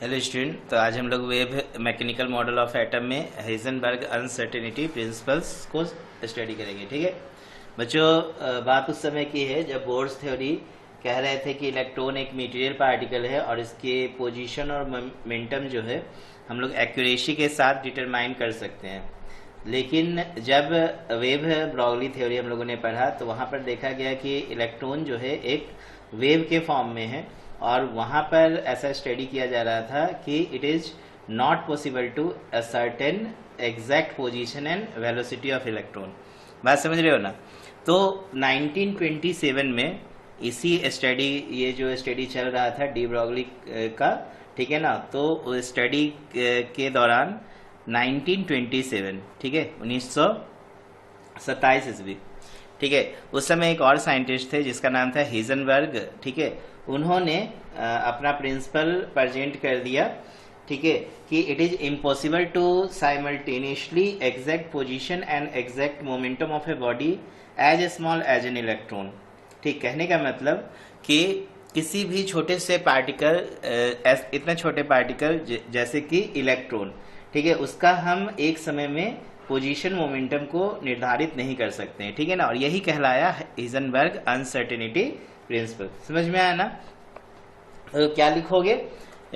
Hello student, तो आज हम लोग wave mechanical model of atom में हाइजेनबर्ग अनसर्टेनिटी प्रिंसिपल्स को स्टडी करेंगे। ठीक है बच्चों, बात उस समय की है जब बोर्स थ्योरी कह रहे थे कि इलेक्ट्रॉन एक मटेरियल पार्टिकल है और इसके पोजीशन और मोमेंटम जो है हम लोग एक्यूरेसी के साथ डिटरमाइन कर सकते हैं। लेकिन जब वेव ब्रॉगली थ्योरी हम लोगों ने पढ़ा तो वहाँ पर देखा गया कि इलेक्ट्रॉन जो है एक वेव के फॉर्म में है और वहाँ पर ऐसा स्टडी किया जा रहा था कि it is not possible to ascertain exact position and velocity of electron. बात समझ रहे हो ना। तो 1927 में इसी स्टडी, ये जो स्टडी चल रहा था डी ब्रॉगली का, ठीक है ना, तो स्टडी के दौरान 1927, ठीक है, 1927 ईस्वी, ठीक है, उस समय एक और साइंटिस्ट थे जिसका नाम था हाइजेनबर्ग। ठीक है, उन्होंने अपना प्रिंसिपल प्रेजेंट कर दिया, ठीक है, कि it is impossible to simultaneously exact position and exact momentum of a body as small as an electron. ठीक, कहने का मतलब कि किसी भी छोटे से पार्टिकल, इतने छोटे पार्टिकल जैसे कि इलेक्ट्रॉन, ठीक है, उसका हम एक समय में पोजीशन मोमेंटम को निर्धारित नहीं कर सकते हैं। ठीक है ना, और यही कहलाया हाइजेनबर्ग अनसर्टेनिटी प्रिंसिपल। समझ में आया ना। तो क्या लिखोगे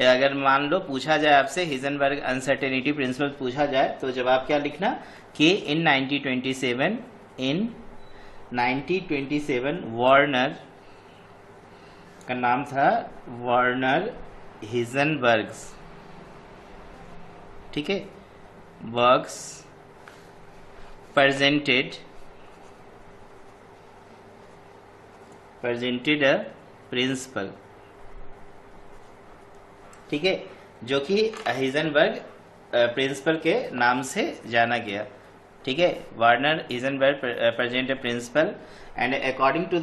अगर मान लो पूछा जाए आपसे हाइजेनबर्ग अनसर्टेनिटी प्रिंसिपल पूछा जाए तो जवाब क्या लिखना कि इन 1927 वार्नर का नाम था वार्नर हाइजेनबर्ग्स, ठीक है, वर्क्स presented a principle, ठीक है, जो कि हाइजेनबर्ग प्रिंसिपल के नाम से जाना गया। ठीक है, Werner Heisenberg present a principle and according to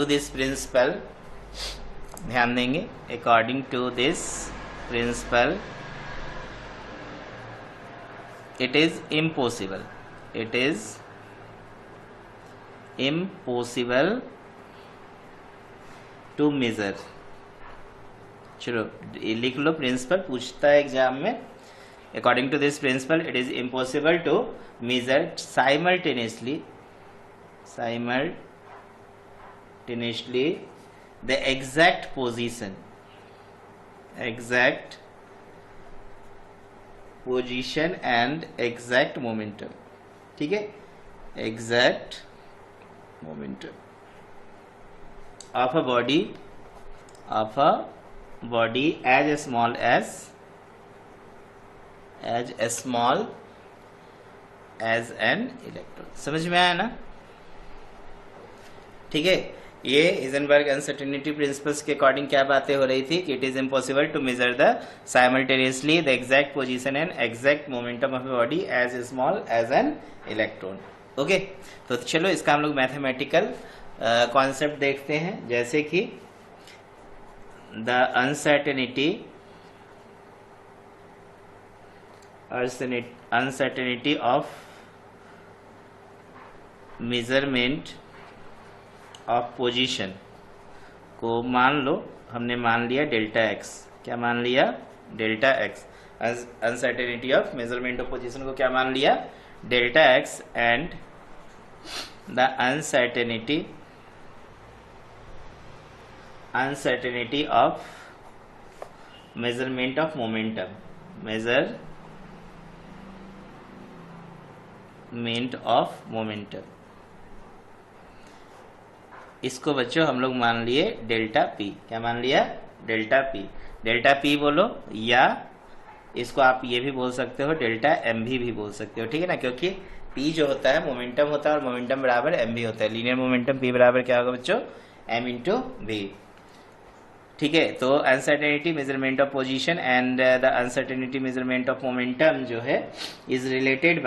this principle, ध्यान देंगे, according to this principle it is impossible to measure। चलो लिख लो, प्रिंसिपल पूछता है एग्जाम में, according to this principle it is impossible to measure simultaneously the exact position and exact momentum. ठीक है, exact momentum of a body as small as an electron. समझ में आया ना। ठीक है, ये हाइजेनबर्ग अनसर्टेनिटी प्रिंसिपल्स के अकॉर्डिंग क्या बातें हो रही थी कि it is impossible to measure the simultaneously the exact position and exact momentum of a body as small as an electron. Okay, तो चलो इसका हम लोग मैथमेटिकल कॉन्सेप्ट देखते हैं, जैसे कि the uncertainty of measurement of position को मान लो, हमने मान लिया डेल्टा एक्स। क्या मान लिया? Delta x. Uncertainty of measurement of position को क्या मान लिया? Delta x. And the uncertainty of measurement of momentum, इसको बच्चों हम लोग मान लिए डेल्टा पी। क्या मान लिया? डेल्टा पी बोलो, या इसको आप ये भी बोल सकते हो डेल्टा एम भी बोल सकते हो। ठीक है ना, क्योंकि पी जो होता है मोमेंटम होता है और मोमेंटम बराबर एम भी होता है। लीनियर मोमेंटम पी बराबर क्या होगा बच्चों? M into V. ठीक है, तो uncertainty measurement of position and the uncertainty measurement of momentum जो है इज रिलेटेड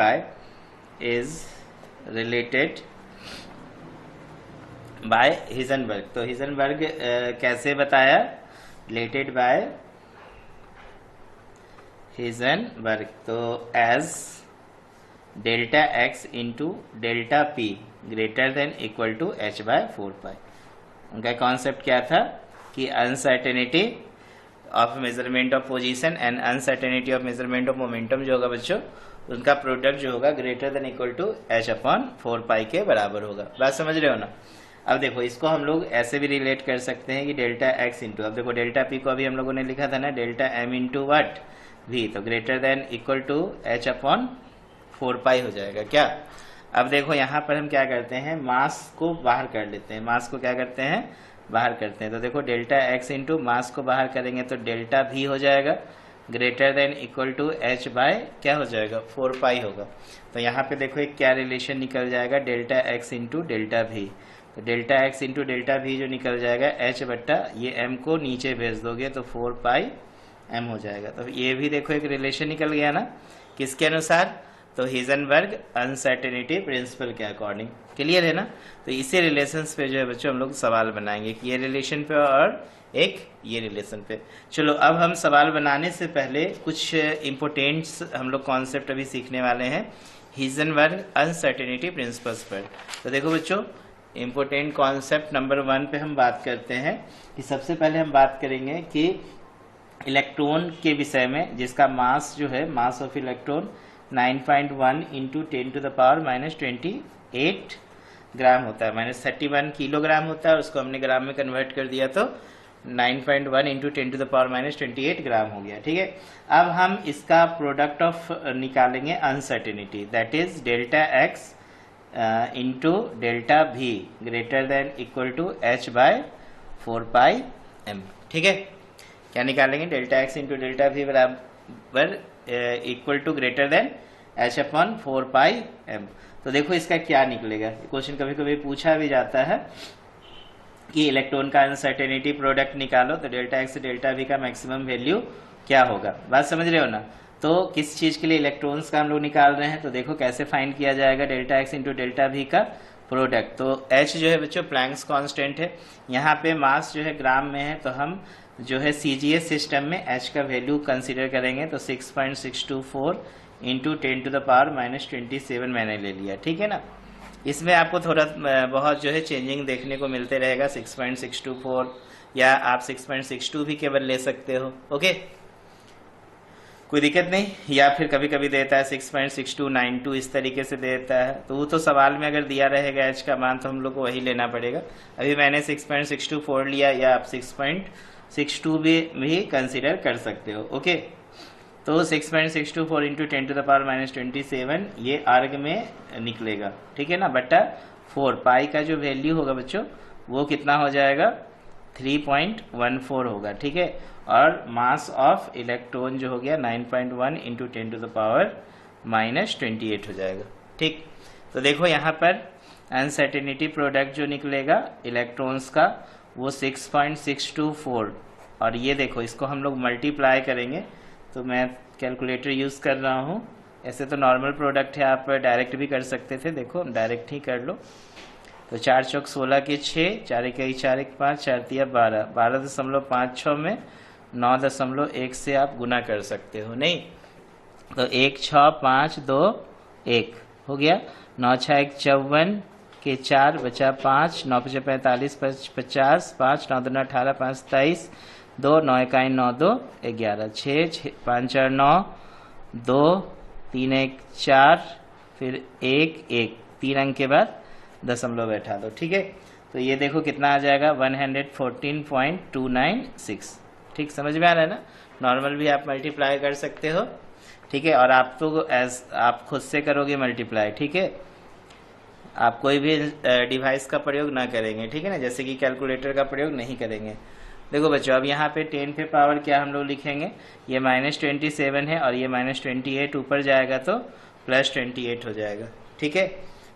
बाय हाइजेनबर्ग। तो हाइजेनबर्ग कैसे बताया? Related by Heisenberg. तो as delta x into delta P greater than equal to h/4 pi. उनका कॉन्सेप्ट क्या था कि uncertainty of measurement of position and uncertainty of measurement of momentum जो होगा बच्चों, उनका प्रोडक्ट जो होगा greater than equal to h upon 4 के बराबर होगा। बात समझ रहे हो ना। अब देखो इसको हम लोग ऐसे भी रिलेट कर सकते हैं कि डेल्टा x इंटू, अब देखो डेल्टा p को अभी हम लोगों ने लिखा था ना डेल्टा m इंटू वट v, तो greater than equal to h upon 4 हो जाएगा क्या। अब देखो यहाँ पर हम क्या करते हैं, मास को बाहर कर लेते हैं, मास को क्या करते हैं, बाहर करते हैं। तो देखो डेल्टा x इंटू मास को बाहर करेंगे तो डेल्टा v हो जाएगा greater than equal to h by क्या हो जाएगा 4 होगा। तो यहाँ पे देखो एक क्या रिलेशन निकल जाएगा, delta x into delta v, तो delta x into delta v जो निकल जाएगा h बट्टा ये m को नीचे भेज दोगे तो 4 m हो जाएगा। तो ये भी देखो एक रिलेशन निकल गया ना, किसके अनुसार, तो हिजनबर्ग अनसर्टेनिटी प्रिंसिपल के अकॉर्डिंग। क्लियर है ना। तो इसी रिलेशंस पे जो है बच्चों हम लोग सवाल बनाएंगे कि ये रिलेशन पे और एक ये रिलेशन पे। चलो अब हम सवाल बनाने से पहले कुछ इम्पोर्टेंट्स हम लोग कॉन्सेप्ट अभी सीखने वाले हैं हिजनबर्ग अनसर्टेनिटी प्रिंसिपल्स पर। तो देखो बच्चों इम्पोर्टेंट कॉन्सेप्ट नंबर 1 पे हम बात करते हैं कि सबसे पहले हम बात करेंगे कि इलेक्ट्रॉन के विषय में, जिसका मास जो है, mass of electron 9.1 into 10 to the power -28 gram होता है, -31 किलोग्राम होता है, और उसको हमने ग्राम में कन्वर्ट कर दिया तो 9.1 into 10 to the power -28 gram हो गया। ठीक है। अब हम इसका प्रोडक्ट ऑफ निकालेंगे uncertainty, that is delta x into delta v greater than equal to h by 4 m। ठीक है। क्या निकालेंगे, delta x into delta v बराबर equal to greater than h upon 4 m। तो देखो इसका क्या निकलेगा, क्वेश्चन कभी कभी पूछा भी जाता है कि इलेक्ट्रॉन का अनसर्टेनिटी प्रोडक्ट निकालो, तो डेल्टा x डेल्टा v का मैक्सिमम वैल्यू क्या होगा। बात समझ रहे हो ना। तो किस चीज के लिए इलेक्ट्रॉन्स का हम लोग निकाल रहे हैं, तो देखो कैसे फाइंड किया जाएगा delta x into delta v का प्रोडक्ट। तो h जो है बच्चों प्लैंक्स कांस्टेंट है, यहाँ पे मास जो है ग्राम में है, तो हम जो है CGS सिस्टम में h का वैल्यू कंसीडर करेंगे तो 6.624 इंटू 10 टू द पावर -27 मैंने ले लिया। ठीक है ना। इसमें आपको थोड़ा बहुत जो है चेंजिंग देखने को मिलते रहेगा, 6.624 या आप 6.62 भी केवल ले सकते हो। ओके, कोई दिक्कत नहीं। या फिर कभी कभी देता है 6.6292 इस तरीके से देता है, तो वो तो सवाल में अगर दिया रहेगा h का मान तो हम लोग को वही लेना पड़ेगा। अभी मैंने 6.624 लिया, या आप 6.62 भी कंसिडर कर सकते हो। ओके, तो 6.624 इंटू 10 टू द पावर -27 ये अर्ग में निकलेगा। ठीक है ना, बट्टा 4 पाई का जो वैल्यू होगा बच्चों वो कितना हो जाएगा 3.14 होगा। ठीक है। और मास ऑफ इलेक्ट्रॉन जो हो गया 9.1 इंटू 10 टू द पावर -28 हो जाएगा। ठीक। तो देखो यहाँ पर अनसर्टेनिटी प्रोडक्ट जो निकलेगा इलेक्ट्रॉन्स का वो 6.624, और ये देखो इसको हम लोग मल्टीप्लाई करेंगे, तो मैं कैलकुलेटर यूज़ कर रहा हूँ। ऐसे तो नॉर्मल प्रोडक्ट है, आप डायरेक्ट भी कर सकते थे, देखो डायरेक्ट ही कर लो। तो 4 चौक 16 के 6, 4 1 4 1 5, 4 3 12, 12.56 में 9.1 से आप गुना कर सकते हो। नहीं तो 1 6 5 2 1 हो गया, 9 6 1 54 के 4 बचा 5, 9 5 45 50, 5 9 2 18 5 23, 2 9 1 9 2 11, 6 5 4 9 2 3 1 4, फिर 1 1 3 अंक के बाद दशमलव बैठा दो। ठीक है। तो ये देखो कितना आ जाएगा 114.296। ठीक, समझ में आ रहा है ना। नॉर्मल भी आप मल्टीप्लाई कर सकते हो। ठीक है। और आप तो आप खुद से करोगे मल्टीप्लाई। ठीक है। आप कोई भी डिवाइस का प्रयोग ना करेंगे। ठीक है ना, जैसे कि कैलकुलेटर का प्रयोग नहीं करेंगे। देखो बच्चों अब यहाँ पे 10 पे पावर क्या हम लोग लिखेंगे, ये -27 है और ये -28 ऊपर जाएगा तो +28 हो जाएगा। ठीक है।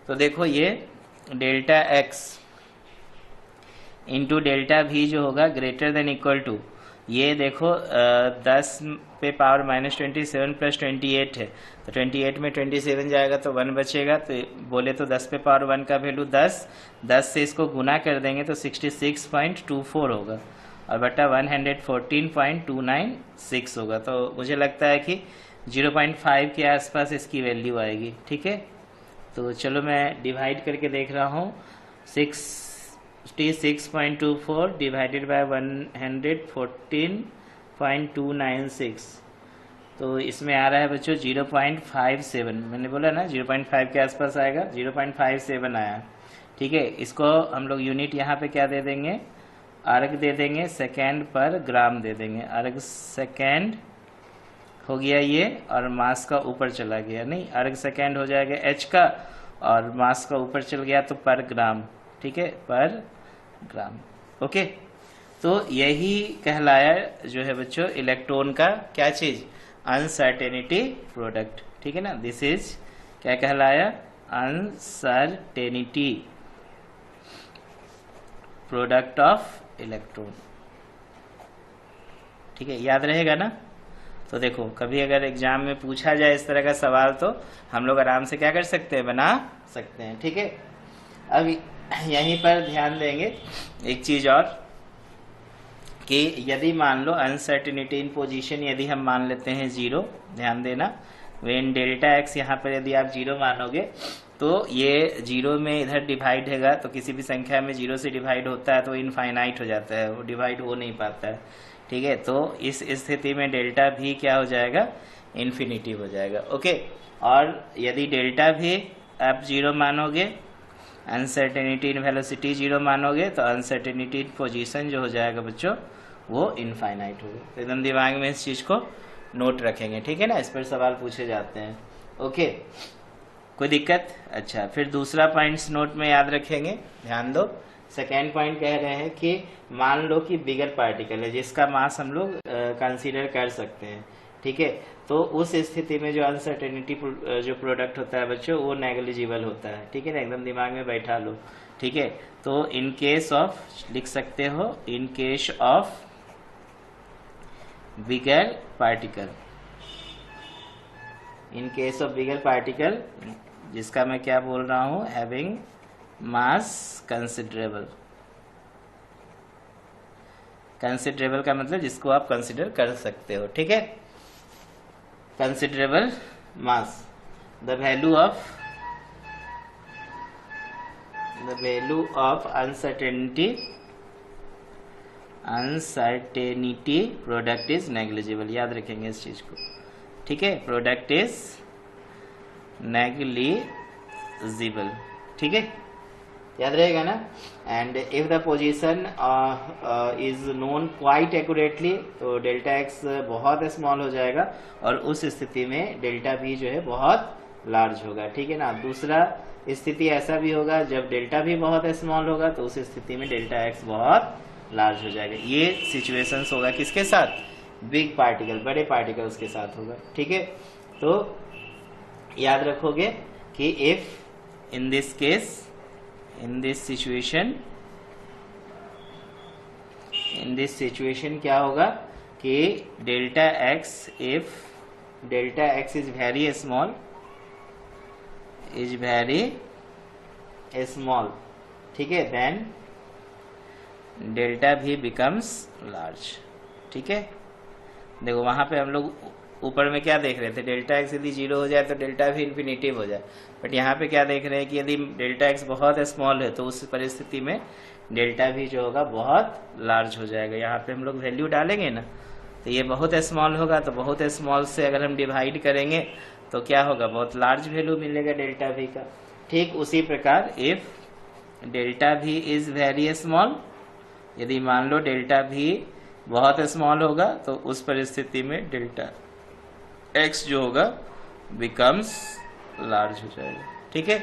तो देखो ये delta x into delta v जो होगा ग्रेटर देन इक्वल टू, ये देखो 10 पे पावर -27 + 28 है, तो 28 में 27 जाएगा तो 1 बचेगा, तो बोले तो 10 पे पावर 1 का वैल्यू 10 से इसको गुना कर देंगे तो 66.24 होगा, और बटा 114.296 होगा। तो मुझे लगता है कि 0.5 के आसपास इसकी वैल्यू आएगी। ठीक है। तो चलो मैं डिवाइड करके देख रहा हूँ, 6 T6.24 डिवाइडेड बाय 114.296, तो इसमें आ रहा है बच्चों 0.57। मैंने बोला ना 0.5 के आसपास आएगा, 0.57 आया। ठीक है, इसको हम लोग यूनिट यहाँ पे क्या दे देंगे, अर्ग दे देंगे, सेकेंड पर ग्राम दे देंगे। अर्ग सेकेंड हो गया ये, और मास का ऊपर चला गया, नहीं अर्ग सेकेंड हो जाएगा एच का, और मास का ऊपर चल गया तो पर ग्राम। ठीक है, पर ग्राम। ओके, तो यही कहलाया जो है बच्चों इलेक्ट्रॉन का क्या चीज, अनसर्टेनिटी प्रोडक्ट। ठीक है ना, दिस इज क्या कहलाया, अनसर्टेनिटी प्रोडक्ट ऑफ इलेक्ट्रॉन। ठीक है, याद रहेगा ना। तो देखो कभी अगर एग्जाम में पूछा जाए इस तरह का सवाल तो हम लोग आराम से क्या कर सकते हैं, बना सकते हैं। ठीक है, अब यहीं पर ध्यान देंगे एक चीज और, कि यदि मान लो अनसर्टेनिटी इन पोजीशन यदि हम मान लेते हैं 0, ध्यान देना, वेन डेल्टा एक्स यहाँ पर यदि आप 0 मानोगे तो ये 0 में इधर डिवाइड होगा, तो किसी भी संख्या में 0 से डिवाइड होता है तो इनफाइनाइट हो जाता है, वो डिवाइड हो नहीं पाता है। ठीक है, तो इस स्थिति में डेल्टा भी क्या हो जाएगा, इन्फिनिटी हो जाएगा। ओके, और यदि डेल्टा भी आप 0 मानोगे, अनसर्टेनिटी इन वेलोसिटी 0 मानोगे, तो अनसर्टेनिटी इन पोजीशन जो हो जाएगा बच्चों वो इनफाइनाइट होगा। तो एकदम दिमाग में इस चीज को नोट रखेंगे। ठीक है ना, इस पर सवाल पूछे जाते हैं। ओके, कोई दिक्कत। अच्छा, फिर दूसरा पॉइंट्स नोट में याद रखेंगे, ध्यान दो। सेकेंड पॉइंट कह रहे हैं कि मान लो कि बिगर पार्टिकल है जिसका मास हम लोग कंसीडर कर सकते हैं। ठीक है, तो उस स्थिति में जो अनसर्टेनिटी जो प्रोडक्ट होता है बच्चों वो नेग्लिजिबल होता है। ठीक है ना, एकदम दिमाग में बैठा लो। ठीक है, तो इन केस ऑफ लिख सकते हो, in case of bigger particle, in case of bigger particle, जिसका मैं क्या बोल रहा हूं, हैविंग मास कंसिडरेबल। कंसिडरेबल का मतलब जिसको आप कंसिडर कर सकते हो। ठीक है, considerable mass, the value of uncertainty product is negligible. याद रखेंगे इस चीज को। ठीक है, प्रोडक्ट इज नेग्लिजिबल। ठीक है, याद रहेगा ना। And if the position is known quite accurately, तो डेल्टा एक्स बहुत स्मॉल हो जाएगा, और उस स्थिति में डेल्टा भी जो है बहुत लार्ज होगा। ठीक है ना। दूसरा स्थिति ऐसा भी होगा जब डेल्टा भी बहुत स्मॉल होगा, तो उस स्थिति में डेल्टा एक्स बहुत लार्ज हो जाएगा। ये सिचुएशंस होगा किसके साथ, बिग पार्टिकल, बड़े पार्टिकल्स के साथ होगा। ठीक है, तो याद रखोगे कि if in this case, in this situation क्या होगा कि delta x, if delta x is very small, ठीक है, देन डेल्टा भी बिकम्स लार्ज। ठीक है, देखो वहां पे हम लोग ऊपर में क्या देख रहे थे, डेल्टा एक्स यदि 0 हो जाए तो डेल्टा भी इन्फिनिटिव हो जाए, बट यहाँ पे क्या देख रहे हैं कि यदि डेल्टा एक्स बहुत स्मॉल है तो उस परिस्थिति में डेल्टा भी जो होगा बहुत लार्ज हो जाएगा। यहाँ पे हम लोग वैल्यू डालेंगे ना, तो ये बहुत स्मॉल होगा, तो बहुत स्मॉल से अगर हम डिवाइड करेंगे तो क्या होगा, बहुत लार्ज वैल्यू मिलेगा डेल्टा भी का। ठीक उसी प्रकार इफ डेल्टा भी इज वेरी स्मॉल, यदि मान लो डेल्टा भी बहुत स्मॉल होगा तो उस परिस्थिति में डेल्टा एक्स जो होगा बिकम्स लार्ज हो जाएगा। ठीक है,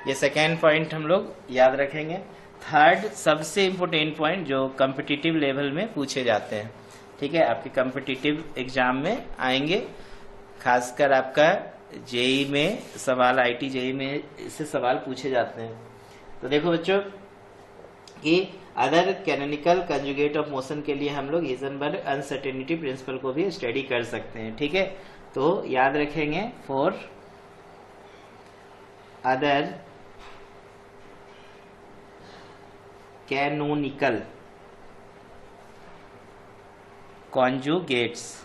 ये सेकेंड पॉइंट हम लोग याद रखेंगे। थर्ड सबसे इम्पोर्टेंट पॉइंट जो कॉम्पिटिटिव लेवल में पूछे जाते हैं। ठीक है, आपके कॉम्पिटिटिव एग्जाम में आएंगे, खासकर आपका जेई में सवाल, आईटी जेई में इससे सवाल पूछे जाते हैं। तो देखो बच्चों कि other canonical conjugate of motion के लिए हम लोग हिजनबर्ग अनसर्टेनिटी प्रिंसिपल को भी स्टडी कर सकते हैं। ठीक है, तो याद रखेंगे फॉर अदर कैनोनिकल कॉन्जुगेट्स।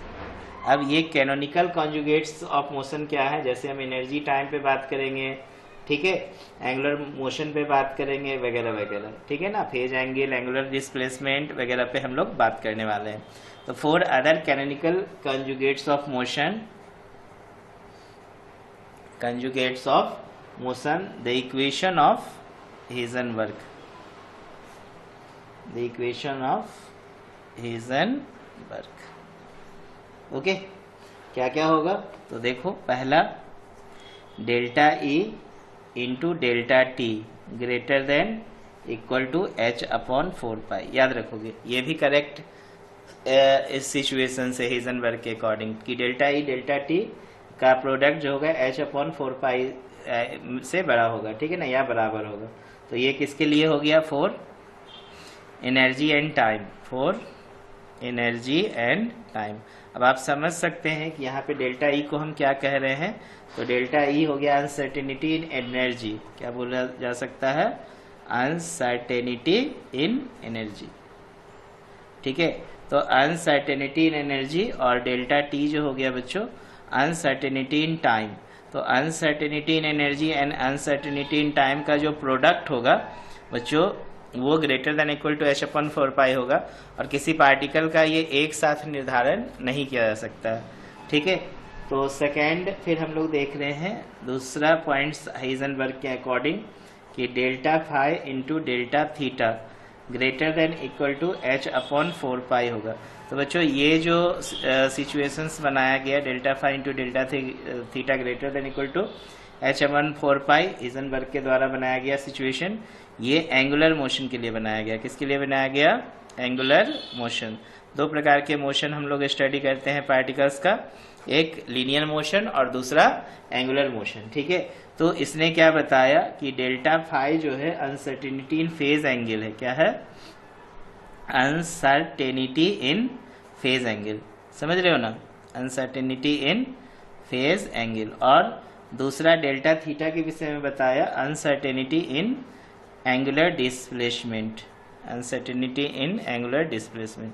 अब ये कैनोनिकल कॉन्जुगेट्स ऑफ मोशन क्या है, जैसे हम एनर्जी टाइम पे बात करेंगे, ठीक है, एंगुलर मोशन पे बात करेंगे वगैरह वगैरह, ठीक है ना, फेज एंगल, एंगुलर डिस्प्लेसमेंट वगैरह पे हम लोग बात करने वाले हैं। तो for other canonical conjugates of motion, conjugates of motion, the equation of Heisenberg, the equation of Heisenberg. Okay, क्या क्या होगा तो देखो, पहला delta E into delta t greater than equal to H upon 4 pi. याद रखोगे, ये भी करेक्ट इस सिचुएशन से हाइजेनबर्ग के अकॉर्डिंग कि डेल्टा ई डेल्टा टी का प्रोडक्ट जो होगा एच अपॉन 4 पाई से बड़ा होगा, ठीक है ना, या बराबर होगा। तो ये किसके लिए हो गया, for energy and time, for energy and time. अब आप समझ सकते हैं कि यहाँ पे डेल्टा ई को हम क्या कह रहे हैं, तो डेल्टा ई हो गया अनसर्टेनिटी इन एनर्जी। क्या बोला जा सकता है, अनसर्टेनिटी इन एनर्जी, ठीक है। तो अनसर्टेनिटी इन एनर्जी, और डेल्टा टी जो हो गया बच्चों अनसर्टेनिटी इन टाइम। तो uncertainty in energy and uncertainty in time का जो प्रोडक्ट होगा बच्चों वो greater than equal to H upon 4 pi होगा, और किसी पार्टिकल का ये एक साथ निर्धारण नहीं किया जा सकता, ठीक है। तो सेकेंड फिर हम लोग देख रहे हैं दूसरा पॉइंट्स हाइजेनबर्ग के अकॉर्डिंग कि delta phi into delta theta greater than equal to H upon 4 pi होगा। तो बच्चों ये जो सिचुएशंस बनाया गया delta phi into delta theta greater than equal to H upon 4 pi, Heisenberg के द्वारा बनाया गया सिचुएशन, ये एंगुलर मोशन के लिए बनाया गया। किसके लिए बनाया गया, एंगुलर मोशन। दो प्रकार के मोशन हम लोग स्टडी करते हैं पार्टिकल्स का, एक लीनियर मोशन और दूसरा एंगुलर मोशन, ठीक है। तो इसने क्या बताया कि डेल्टा फाई जो है अनसर्टेनिटी इन फेज एंगल है। क्या है, अनसर्टेनिटी इन फेज एंगल, समझ रहे हो ना, अनसर्टेनिटी इन फेज एंगल। और दूसरा डेल्टा थीटा के विषय में बताया अनसर्टेनिटी इन एंगुलर डिस्प्लेसमेंट, अनसर्टेनिटी इन एंगुलर डिस्प्लेसमेंट,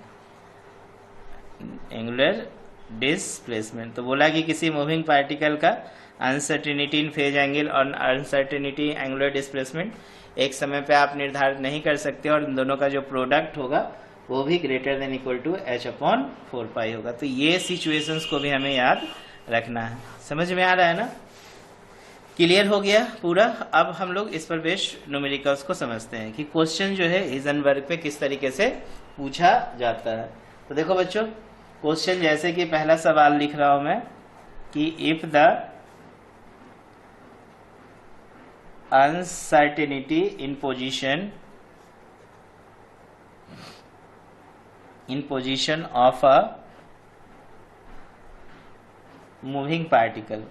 एंगुलर डिस्प्लेसमेंट। तो बोला कि किसी मूविंग पार्टिकल का अनसर्टेनिटी इन फेज एंगल और अनसर्टेनिटी एंगुलर डिस्प्लेसमेंट एक समय पे आप निर्धारित नहीं कर सकते, और इन दोनों का जो प्रोडक्ट होगा वो भी greater than equal to H upon 4 pi होगा। तो ये सिचुएशंस को भी हमें याद रखना है। समझ में आ रहा है ना, क्लियर हो गया पूरा। अब हम लोग इस पर बेस्ड न्यूमेरिकल्स को समझते हैं कि क्वेश्चन जो है हाइजेनबर्ग पे किस तरीके से पूछा जाता है। तो देखो बच्चों, क्वेश्चन जैसे कि पहला सवाल लिख रहा हूं मैं कि if the uncertainty in position of a moving particle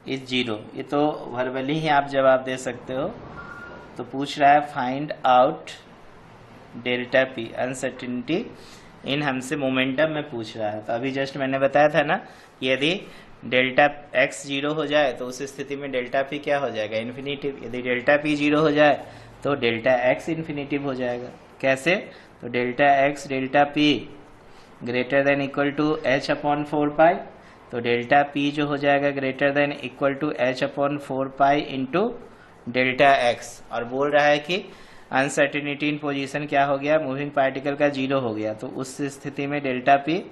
is 0, ये तो वर्बली ही आप जवाब दे सकते हो। तो पूछ रहा है find out delta P, uncertainty इन हमसे मोमेंटम में पूछ रहा है। तो अभी जस्ट मैंने बताया था ना कि यदि डेल्टा एक्स 0 हो जाए तो उस स्थिति में डेल्टा पी क्या हो जाएगा, इन्फिनिटिव। यदि डेल्टा पी 0 हो जाए तो डेल्टा एक्स इन्फिनिटिव हो जाएगा। कैसे, तो delta x delta P greater than equal to H upon 4 pi, तो डेल्टा पी जो हो जाएगा greater than equal to H upon 4 pi into delta x. और बोल रहा है कि अनसर्टेनिटी इन पोजीशन क्या हो गया, मूविंग पार्टिकल का 0 हो गया। तो उस स्थिति में delta P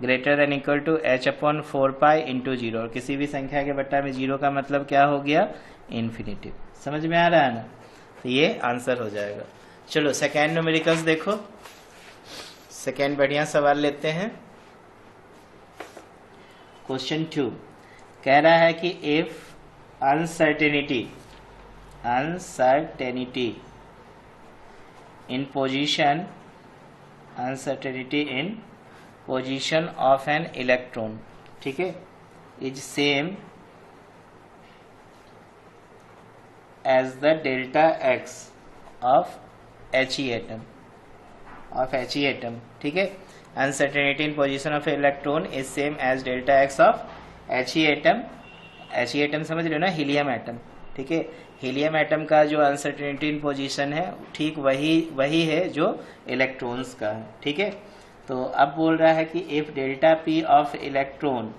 greater than equal to H upon 4 pi into 0, और किसी भी संख्या के बट्टा में 0 का मतलब क्या हो गया, इन्फिनिटिव। समझ में आ रहा है ना, तो ये आंसर हो जाएगा। चलो सेकेंड न्यूमेरिकल्स देखो, सेकेंड बढ़िया सवाल लेते हैं। क्वेश्चन 2 कह रहा है कि if uncertainty in position, uncertainty in position of an electron, ठीक है, is same as the delta x of He atom, ठीक है। Uncertainty in position of electron is same as delta x of He atom। He atom समझ रहे हो ना, helium atom, ठीक है। हीलियम एटम का जो अनसर्टेनिटी इन पोजीशन है ठीक वही है जो इलेक्ट्रॉन्स का है, ठीक है। तो अब बोल रहा है कि if delta p of electron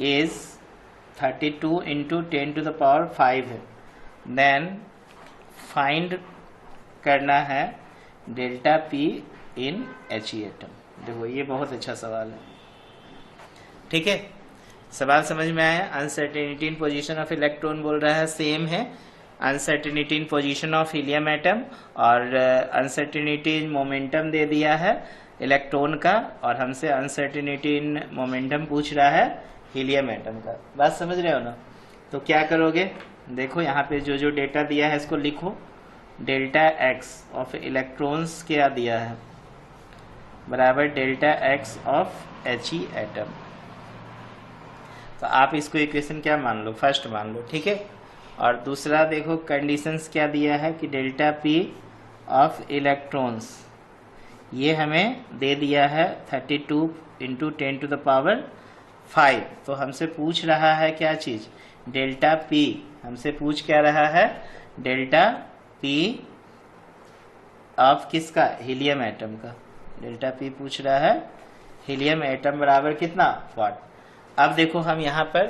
is 32 into 10 to the power 5 है। देन फाइंड करना है delta p in He atom. देखो ये बहुत अच्छा सवाल है, ठीक है। सवाल समझ में आया। Uncertainty in position of electron बोल रहा है, सेम है uncertainty in position of helium atom, और अनसर्टेनिटी इन मोमेंटम दे दिया है इलेक्ट्रॉन का, और हमसे अनसर्टेनिटी इन मोमेंटम पूछ रहा है हीलियम एटम का। बात समझ रहे हो ना। तो क्या करोगे, देखो यहाँ पे जो जो डेटा दिया है इसको लिखो। डेल्टा एक्स ऑफ इलेक्ट्रॉन्स क्या दिया है, बराबर delta x of He atom. तो आप इसको इक्वेशन क्या मान लो, फर्स्ट मान लो, ठीक है। और दूसरा देखो कंडीशंस क्या दिया है कि डेल्टा पी ऑफ इलेक्ट्रॉन्स ये हमें दे दिया है 32 इंटू 10 टू द पावर 5। तो हमसे पूछ रहा है क्या चीज, डेल्टा पी। हमसे पूछ क्या रहा है, डेल्टा पी ऑफ किसका, हीलियम एटम का। डेल्टा पी पूछ रहा है हीलियम एटम बराबर कितना, 40। अब देखो हम यहाँ पर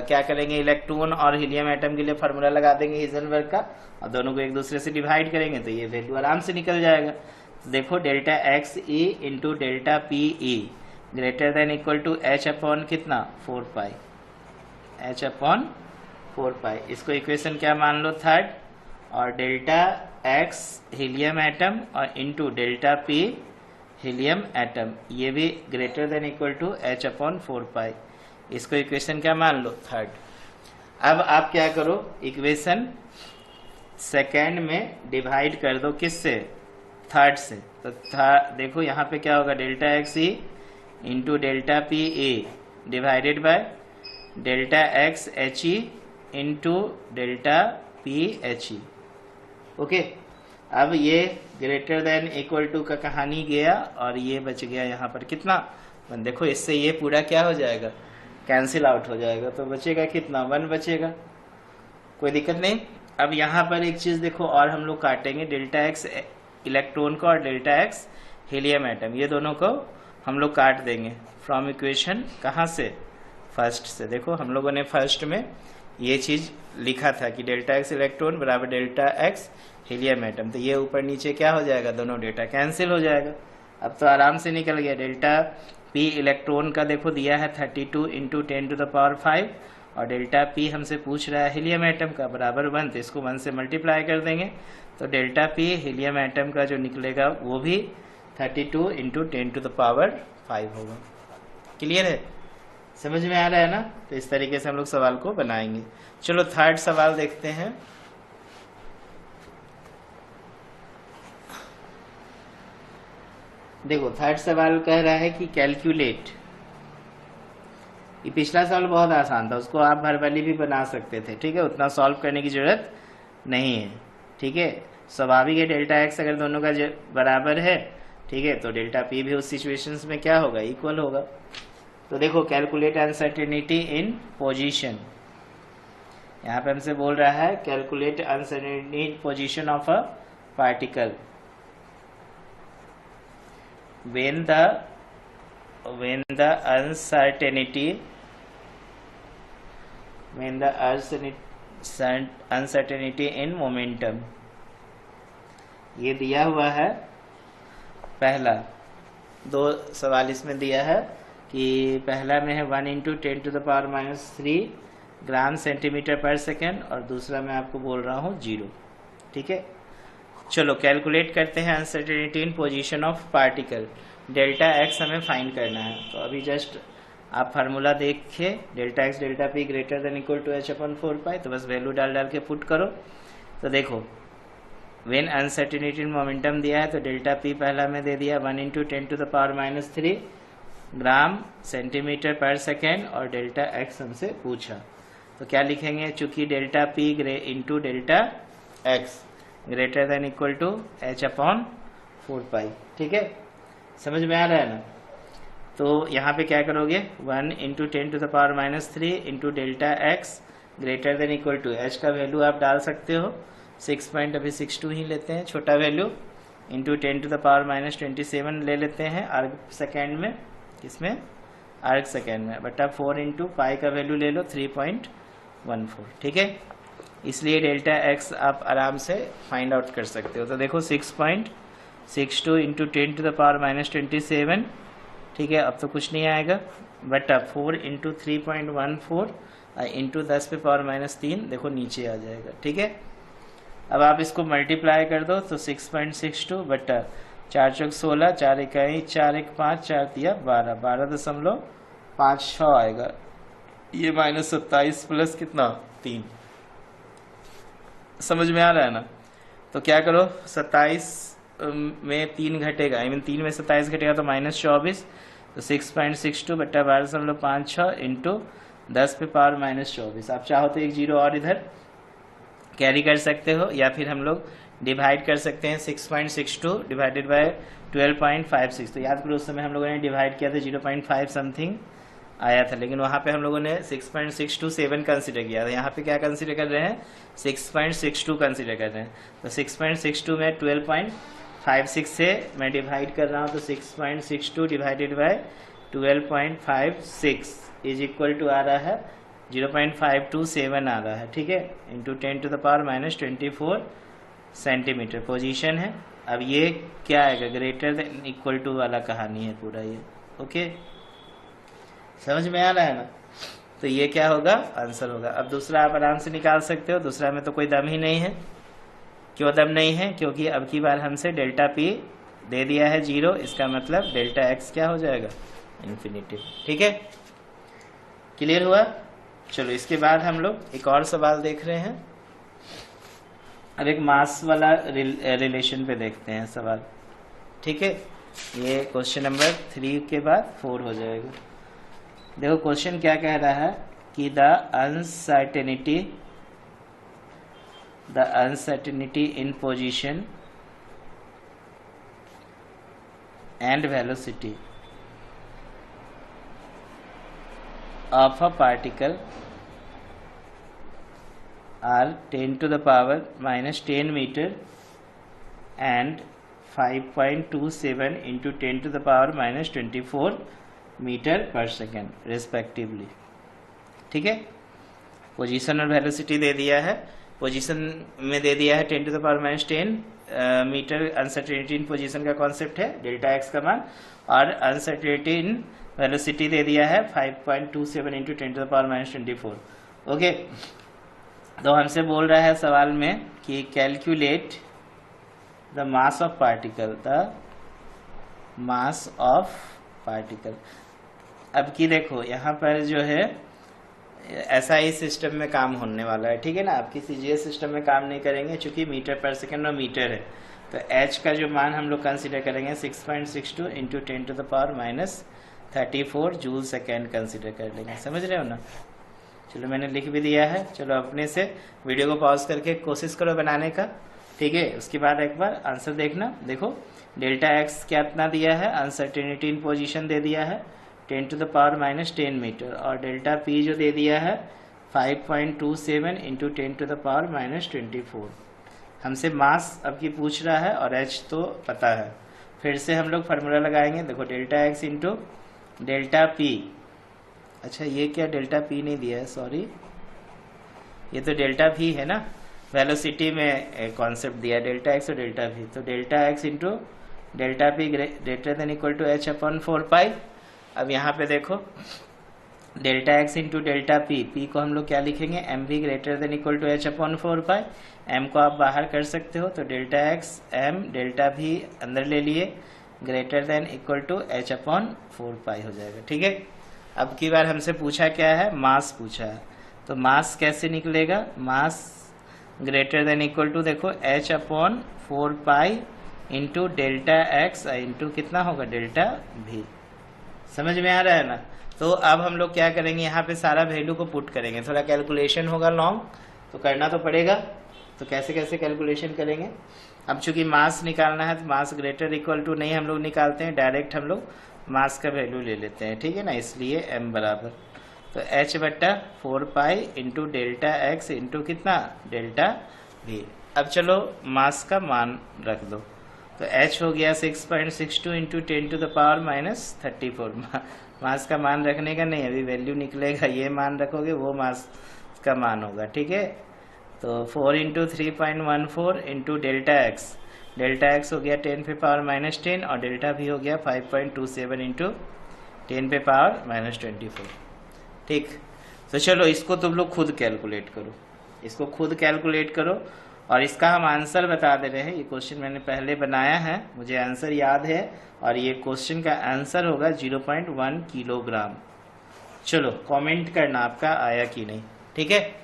क्या करेंगे, इलेक्ट्रॉन और हीलियम एटम के लिए फार्मूला लगा देंगे हाइजेनबर्ग का, और दोनों को एक दूसरे से डिवाइड करेंगे तो ये वैल्यू आराम से निकल जाएगा। तो देखो डेल्टा एक्स ई इंटू डेल्टा पी ई greater than equal to H upon कितना, 4 पाई, H अपॉन 4 पाई। इसको इक्वेशन क्या मान लो, थर्ड। और डेल्टा एक्स हीलियम एटम और into delta p helium atom, ये भी greater than equal to H upon 4 pi. इसको इक्वेशन क्या मान लो, थर्ड। अब आप क्या करो, इक्वेशन सेकेंड में डिवाइड कर दो, किससे, थर्ड से। तो देखो यहाँ पे क्या होगा, डेल्टा एक्स ई into delta P A divided by delta x H E into delta P H E. Okay, अब ये ग्रेटर देन इक्वल टू का कहानी गया, और ये बच गया यहाँ पर कितना, देखो इससे ये पूरा क्या हो जाएगा, कैंसिल आउट हो जाएगा। तो बचेगा कितना, 1 बचेगा, कोई दिक्कत नहीं। अब यहाँ पर एक चीज देखो और हम लोग काटेंगे, डेल्टा एक्स इलेक्ट्रॉन को और डेल्टा एक्स हीलियम एटम, ये दोनों को हम लोग काट देंगे फ्रॉम इक्वेशन, कहाँ से, फर्स्ट से। देखो हम लोगों ने फर्स्ट में ये चीज लिखा था कि डेल्टा एक्स इलेक्ट्रॉन बराबर डेल्टा एक्स हीलियम एटम, तो ये ऊपर नीचे क्या हो जाएगा, दोनों डेटा कैंसिल हो जाएगा। अब तो आराम से निकल गया। डेल्टा पी इलेक्ट्रॉन का देखो दिया है 32 इंटू 10 टू द पावर 5, और डेल्टा पी हमसे पूछ रहा है हीलियम एटम का, बराबर 1। तो इसको 1 से मल्टीप्लाई कर देंगे, तो डेल्टा पी हीलियम एटम का जो निकलेगा वो भी 32 इंटू 10 टू द पावर 5 होगा। क्लियर है, समझ में आ रहा है ना। तो इस तरीके से हम लोग सवाल को बनाएंगे। चलो थर्ड सवाल देखते हैं। देखो थर्ड सवाल कह रहा है कि कैलकुलेट। ये पिछला सवाल बहुत आसान था, उसको आप वर्बली भी बना सकते थे, ठीक है, उतना सॉल्व करने की जरूरत नहीं है, ठीक है। स्वाभाविक है डेल्टा एक्स अगर दोनों का बराबर है, ठीक है, तो डेल्टा पी भी उस सिचुएशंस में क्या होगा, इक्वल होगा। तो देखो कैलकुलेट अनसर्टेनिटी इन पोजीशन, यहाँ पे हमसे बोल रहा है calculate uncertainty in position of a particle when the uncertainty in momentum, ये दिया हुआ है पहला। दो सवाल इसमें दिया है कि पहला में है 1 into 10 to the power -3 gram centimetre पर सेकेंड, और दूसरा मैं आपको बोल रहा हूँ 0, ठीक है। चलो कैलकुलेट करते हैं uncertainty in position of particle. Delta x हमें फाइंड करना है, तो अभी जस्ट आप फार्मूला देखिए, delta x delta P greater than equal to H upon 4 pi, तो बस वैल्यू डाल डाल के पुट करो। तो देखो व्हेन अनसर्टेनिटी इन मोमेंटम दिया है, तो डेल्टा पी पहला में दे दिया 1 into 10 to the power -3 gram centimetre पर सेकेंड, और डेल्टा एक्स हमसे पूछा, तो क्या लिखेंगे, चूंकि delta p into delta x greater than equal to H upon 4 pi, ठीक है, समझ में आ रहा है ना। तो यहाँ पे क्या करोगे, 1 into 10 to the power -3 into delta x greater than equal to H का वैल्यू आप डाल सकते हो 6.62 ही लेते हैं छोटा value, into 10 to the power -27 ले लेते हैं अर्ग सेकेंड में, किसमें आर्क सेकेंड में, बटा 4 इंटू पाई का वैल्यू ले लो 3.14, ठीक है। इसलिए डेल्टा एक्स आप आराम से फाइंड आउट कर सकते हो। तो देखो 6.62 इंटू 10⁻⁻27, ठीक है। अब तो कुछ नहीं आएगा, बटा 4 इंटू 3.14 इंटू 10⁻³ देखो नीचे आ जाएगा, ठीक है। अब आप इसको मल्टीप्लाई कर दो तो 6.62 बटा 4 चौक 16, 4 इकाई 4 1 5, 4 तिया 12, 12.56 आएगा। ये -27 प्लस कितना 3, समझ में आ रहा है ना। तो क्या करो, 27 में 3 घटेगा, आई मीन 3 में 27 घटेगा तो -24, तो 6.62 बटा 12.56 इंटू 10⁻⁻24। आप चाहो तो एक जीरो और इधर कैरी कर सकते हो, या फिर हम लोग डिवाइड कर सकते हैं 6.62 डिवाइडेड बाय 12.56। तो याद करो उस समय हम लोगों ने डिवाइड किया था 0.5 समथिंग आया था, लेकिन वहाँ पे हम लोगों ने 6.627 कंसिडर किया था। यहाँ पे क्या कंसिडर कर रहे हैं, 6.62 कंसिडर कर रहे हैं। तो 6.62 में 12.56 से मैं डिवाइड कर रहा हूँ, तो 6.62 divided by 12.56 is equal to आ रहा है 0.527 आ रहा है, ठीक है, इंटू 10⁻⁻24 सेंटीमीटर पोजीशन है। अब ये क्या आएगा, ग्रेटर देन इक्वल टू वाला कहानी है पूरा ये, ओके, समझ में आ रहा है ना। तो ये क्या होगा, आंसर होगा। अब दूसरा आप आराम से निकाल सकते हो, दूसरा में तो कोई दम ही नहीं है। क्यों दम नहीं है, क्योंकि अब की बार हमसे डेल्टा पी दे दिया है 0, इसका मतलब डेल्टा एक्स क्या हो जाएगा, इन्फिनिटी, ठीक है। क्लियर हुआ। चलो इसके बाद हम लोग एक और सवाल देख रहे हैं। अब एक मास वाला रिलेशन पे देखते हैं सवाल, ठीक है। ये क्वेश्चन नंबर 3 के बाद 4 हो जाएगा। देखो क्वेश्चन क्या कह रहा है कि the uncertainty in position and velocity of a particle are 10⁻⁻10 meter and 5.27 into 10⁻⁻24 metre पर सेकेंड रेस्पेक्टिवली, ठीक है। पोजीशन और वेलोसिटी दे दिया है, पोजीशन में दे दिया है 10⁻⁻10 मीटर। अनसर्टेनिटी इन पोजीशन का कॉन्सेप्ट है डेल्टा एक्स का मान, और अनसर्टेनिटी इन वेलोसिटी दे दिया है 5.27 इंटू 10⁻⁻24, ओके। तो हमसे बोल रहा है सवाल में कि calculate the mass of particle, अब की देखो यहाँ पर जो है ऐसा ही सिस्टम में काम होने वाला है, ठीक है ना। आप किसी जीएस सिस्टम में काम नहीं करेंगे, चूंकि मीटर पर सेकेंड और मीटर है। तो एच का जो मान हम लोग कंसिडर करेंगे 6.62 इंटू 10⁻34 जूल सेकेंड कंसिडर कर लेंगे, समझ रहे हो ना। चलो मैंने लिख भी दिया है, चलो अपने से वीडियो को पॉज करके कोशिश करो बनाने का, ठीक है। उसके बाद एक बार आंसर देखना। देखो डेल्टा एक्स क्या इतना दिया है, अनसर्टेनिटी इन पोजीशन दे दिया है 10⁻⁻10 मीटर, और डेल्टा पी जो दे दिया है 5.27 इंटू 10⁻⁻24। हमसे मास अब की पूछ रहा है और एच तो पता है। फिर से हम लोग फार्मूला लगाएंगे। देखो delta x into delta P, अच्छा ये क्या डेल्टा पी नहीं दिया है, सॉरी, ये तो डेल्टा भी है ना, वेलोसिटी में कॉन्सेप्ट दिया डेल्टा एक्स और डेल्टा भी। तो delta x into delta P greater than equal to H upon 4 pi. अब यहाँ पे देखो delta x into delta p, p को हम लोग क्या लिखेंगे, एम भी greater than equal to H upon 4 pi. M को आप बाहर कर सकते हो, तो डेल्टा एक्स एम डेल्टा भी अंदर ले लिए, greater than equal to H upon 4 pi हो जाएगा, ठीक है। अब की बार हमसे पूछा क्या है, मास पूछा है। तो मास कैसे निकलेगा, मास ग्रेटर देन इक्वल टू देखो H upon 4 pi into delta x into कितना होगा डेल्टा भी, समझ में आ रहा है ना। तो अब हम लोग क्या करेंगे, यहाँ पे सारा वैल्यू को पुट करेंगे, थोड़ा कैलकुलेशन होगा लॉन्ग, तो करना तो पड़ेगा। तो कैसे कैसे कैलकुलेशन करेंगे। अब चूंकि मास निकालना है तो मास ग्रेटर इक्वल टू नहीं हम लोग निकालते हैं, डायरेक्ट हम लोग मास का वैल्यू ले लेते हैं, ठीक है ना। इसलिए m बराबर तो h बट्टा 4 pi into delta x into कितना डेल्टा भी। अब चलो मास का मान रख दो, तो h हो गया 6.62 इंटू 10 टू द पावर -34। मास का मान रखने का नहीं, अभी वैल्यू निकलेगा, ये मान रखोगे वो मास का मान होगा, ठीक है। तो 4 इंटू 3.14 इंटू डेल्टा एक्स हो गया 10 पे पावर -10 और डेल्टा भी हो गया 5.27 इंटू 10 पे पावर -24। ठीक, तो चलो इसको तुम लोग खुद कैलकुलेट करो, इसको खुद कैलकुलेट करो। और इसका हम आंसर बता दे रहे हैं, ये क्वेश्चन मैंने पहले बनाया है, मुझे आंसर याद है, और ये क्वेश्चन का आंसर होगा 0.1 किलोग्राम। चलो कमेंट करना आपका आया कि नहीं, ठीक है।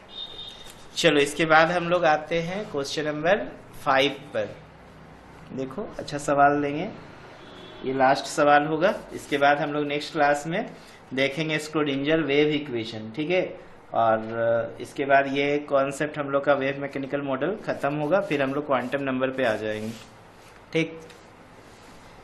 चलो इसके बाद हम लोग आते हैं क्वेश्चन नंबर 5 पर। देखो अच्छा सवाल लेंगे, ये लास्ट सवाल होगा, इसके बाद हम लोग नेक्स्ट क्लास में देखेंगे स्क्रोडिंजर वेव इक्वेशन, ठीक है। और इसके बाद ये कॉन्सेप्ट हम लोग का वेव मैकेनिकल मॉडल खत्म होगा, फिर हम लोग क्वांटम नंबर पे आ जाएंगे, ठीक।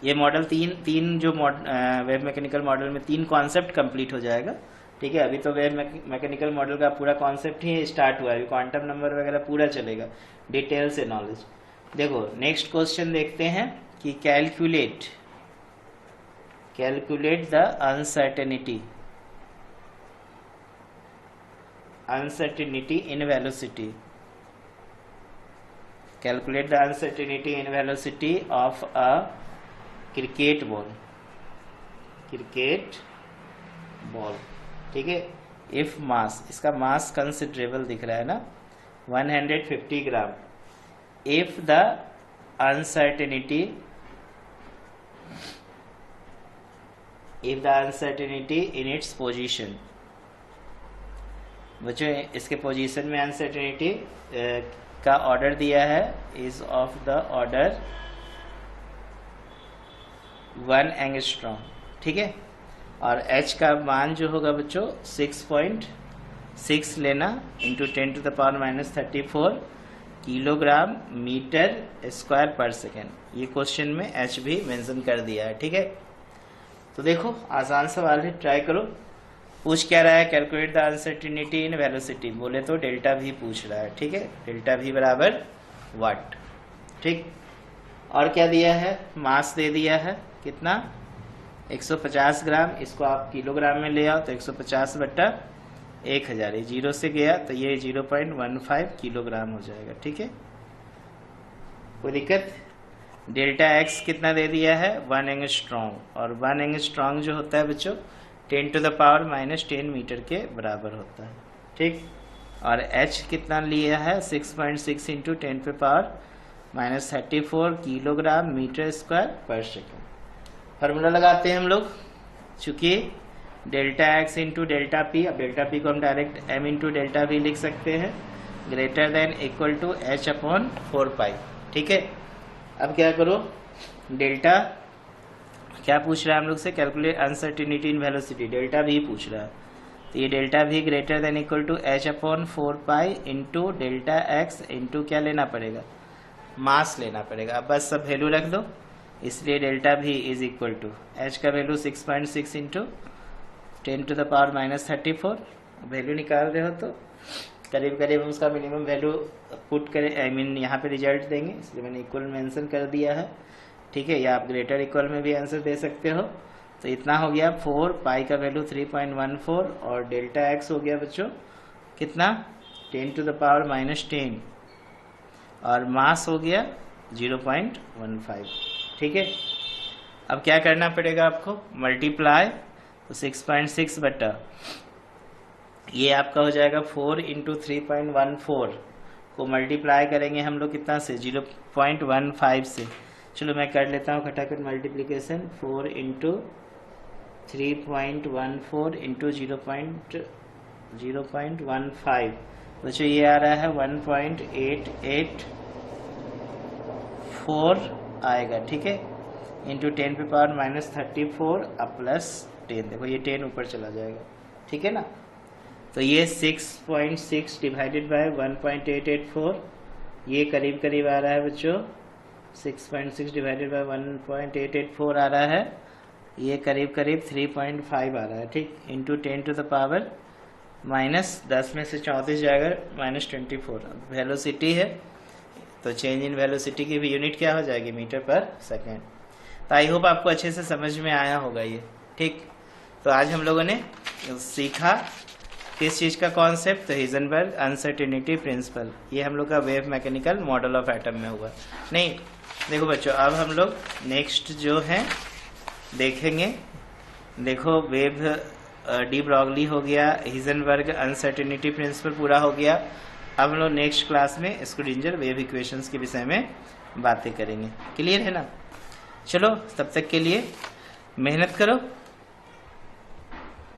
ये मॉडल तीन जो वेव मैकेनिकल मॉडल में 3 कॉन्सेप्ट कंप्लीट हो जाएगा, ठीक है। अभी तो वेव मैकेनिकल मॉडल का पूरा कॉन्सेप्ट ही स्टार्ट हुआ है, क्वांटम नंबर वगैरह पूरा चलेगा, डिटेल से नॉलेज। देखो नेक्स्ट क्वेश्चन देखते हैं कि calculate the uncertainty in velocity. Calculate the uncertainty in velocity of a cricket ball, ठीक है। if mass, इसका मास कंसिडरेबल दिख रहा है ना, 150 ग्राम। if the uncertainty in its position, बच्चों इसके पोजीशन में अनसर्टेनिटी का ऑर्डर दिया है, is of the order 1 angstrom, ठीक है। और h का मान जो होगा बच्चों 6.6 लेना into 10 to the power -34 kilogram metre square per second. ये क्वेश्चन में h भी मेंशन कर दिया है, ठीक है। तो देखो आसान सवाल है, ट्राई करो। पूछ क्या रहा है, calculate the uncertainty in velocity, बोले तो डेल्टा भी पूछ रहा है, ठीक है। डेल्टा भी बराबर वाट, ठीक। और क्या दिया है, मास दे दिया है कितना 150 ग्राम, इसको आप किलोग्राम में ले आओ तो 150 बट्टा 1000, ये 0 से गया तो ये 0.15 किलोग्राम हो जाएगा, ठीक है। कोई दिक्कत। डेल्टा एक्स कितना दे दिया है 1 एंगस्ट्रॉम, और 1 एंगस्ट्रॉम जो होता है बच्चों 10 टू द पावर -10 मीटर के बराबर होता है, ठीक। और h कितना लिया है 6.6 इंटू 10 पे power -34 kilogram metre square per second. Formula लगाते हैं हम लोग, चूंकि delta x into delta P, अब डेल्टा पी को हम direct m into delta we लिख सकते हैं, greater than equal to h/4 ठीक है। अब क्या करो, डेल्टा क्या पूछ रहा है हम लोग से, calculate uncertainty in velocity, delta भी पूछ रहा है, तो ये डेल्टा भी greater than equal to h/4 into delta x into क्या लेना पड़ेगा, मास लेना पड़ेगा। अब बस सब वैल्यू रख दो, इसलिए डेल्टा भी इज इक्वल टू h का value 6.6 into 10 to the power -34, value निकाल रहे हो तो करीब करीब हम उसका मिनिमम वैल्यू पुट करें, आई मीन यहाँ पे रिजल्ट देंगे, इसलिए मैंने इक्वल मेंशन कर दिया है, ठीक है। या आप ग्रेटर इक्वल में भी आंसर दे सकते हो। तो इतना हो गया 4, पाई का वैल्यू 3.14 और डेल्टा एक्स हो गया बच्चों कितना 10 टू द पावर -10 और मास हो गया 0.15, ठीक है। अब क्या करना पड़ेगा आपको, मल्टीप्लाई, तो 6.6 बटा ये आपका हो जाएगा 4 इंटू 3.14 को मल्टीप्लाई करेंगे हम लोग कितना से 0.15 से। चलो मैं कर लेता हूँ खटाखट मल्टीप्लिकेशन, 4 इंटू 3.14 इंटू 0.15, बच्चों ये आ रहा है 1.884 आएगा, ठीक है, इंटू 10 पे पावर -34 अब +10, देखो ये 10 ऊपर चला जाएगा, ठीक है ना। तो ये 6.6 डिवाइडेड बाय 1.884, ये करीब करीब आ रहा है बच्चों 6.6 डिवाइडेड बाय 1.884 आ रहा है, ये करीब करीब 3.5 आ रहा है, ठीक, इंटू 10 टू द पावर -10 में से 34 जाएगा -24। वेलोसिटी है तो चेंज इन वेलोसिटी की भी यूनिट क्या हो जाएगी, मीटर पर सेकेंड। तो आई होप आपको अच्छे से समझ में आया होगा ये, ठीक। तो आज हम लोगों ने सीखा किस चीज़ का कॉन्सेप्ट, तो हिजनबर्ग अनसर्टेनिटी प्रिंसिपल, ये हम लोग का wave mechanical model of atom में हुआ। नहीं देखो बच्चों, अब हम लोग नेक्स्ट जो है देखेंगे। देखो वेव डी ब्रॉगली हो गया, हिजनबर्ग अनसर्टेनिटी प्रिंसिपल पूरा हो गया। अब हम लोग नेक्स्ट क्लास में स्क्रूडिंजर वेव इक्वेशंस के विषय में बातें करेंगे। क्लियर है ना? चलो तब तक के लिए मेहनत करो।